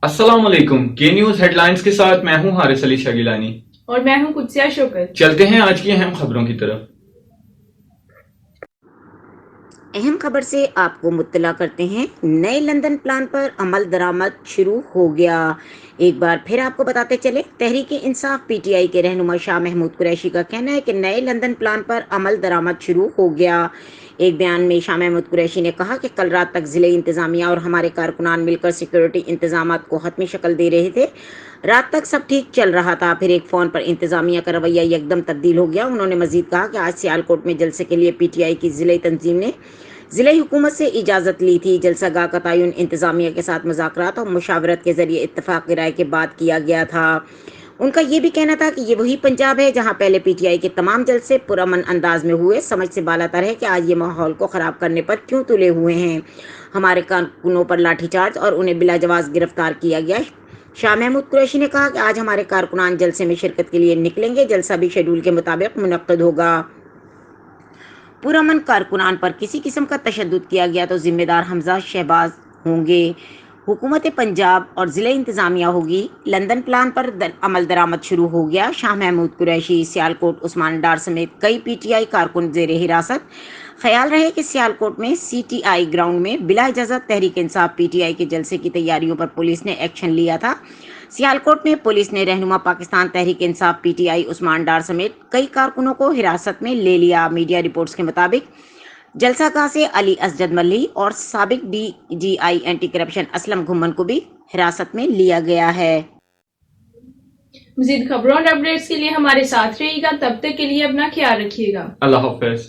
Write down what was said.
अस्सलाम वालेकुम। के न्यूज हेडलाइंस के साथ मैं हूं हारिस अली शगिलानी और मैं हूं कुदसिया शौकत। चलते हैं आज की अहम खबरों की तरफ। अहम खबर से आपको मुत्तला करते हैं। नए लंदन प्लान पर अमल दरामद शुरू हो गया। एक बार फिर आपको बताते चले, तहरीक इंसाफ पीटीआई के रहनुमा शाह महमूद कुरैशी का कहना है कि नए लंदन प्लान पर अमल दरामद शुरू हो गया। एक बयान में शाह महमूद कुरैशी ने कहा कि कल रात तक ज़िले इंतज़ामिया और हमारे कारकुनान मिलकर सिक्योरिटी इंतजामात को हतमी शक्ल दे रहे थे। रात तक सब ठीक चल रहा था, फिर एक फ़ोन पर इंतज़ामिया का रवैया एकदम तब्दील हो गया। उन्होंने मजीद कहा कि आज सियालकोट में जलसे के लिए पीटीआई की ज़िले तंजीम ने ज़िले हुकूमत से इजाज़त ली थी। जलसा गाह का तयन इंतज़ामिया के साथ मुज़ाकरात और मुशावरत के ज़रिए इत्तफ़ाक़ राय के बाद किया गया था। उनका ये भी कहना था कि ये वही पंजाब है जहाँ पहले पीटीआई के तमाम जलसे पुरअमन अंदाज में हुए। समझ से बालातर है कि आज ये माहौल को ख़राब करने पर क्यों तुले हुए हैं। हमारे कारकुनों पर लाठीचार्ज और उन्हें बिलाजवाज़ गिरफ्तार किया गया। शाह महमूद कुरैशी ने कहा कि आज हमारे कारकुनान जलसे में शिरकत के लिए निकलेंगे। जलसा भी शेड्यूल के मुताबिक मुनक्कद होगा। पुरअमन कारकुनान पर किसी किस्म का तशद्दुद किया गया तो जिम्मेदार हमजा शहबाज होंगे। हुकूमत पंजाब और ज़िले इंतज़ामिया होगी। लंदन प्लान पर अमल दरामद शुरू हो गया। शाह महमूद कुरैशी, सियालकोट उस्मान डार समेत कई पीटीआई कारकुन ज़ेर हिरासत। ख्याल रहे कि सियालकोट में सीटीआई ग्राउंड में बिला इजाज़त तहरीक इंसाफ पीटीआई के जलसे की तैयारियों पर पुलिस ने एक्शन लिया था। सियालकोट में पुलिस ने रहनुमा पाकिस्तान तहरीक इंसाफ पीटीआई उस्मान डार समेत कई कारकुनों को हिरासत में ले लिया। मीडिया रिपोर्ट्स के मुताबिक जलसा गाह से अली असजद मल्ही और साबिक DJI anti corruption Aslam Ghumman को भी हिरासत में लिया गया है। मजीद खबरों और अपडेट्स के लिए हमारे साथ रहिएगा। तब तक के लिए अपना ख्याल रखिएगा। अल्लाह हाफिज।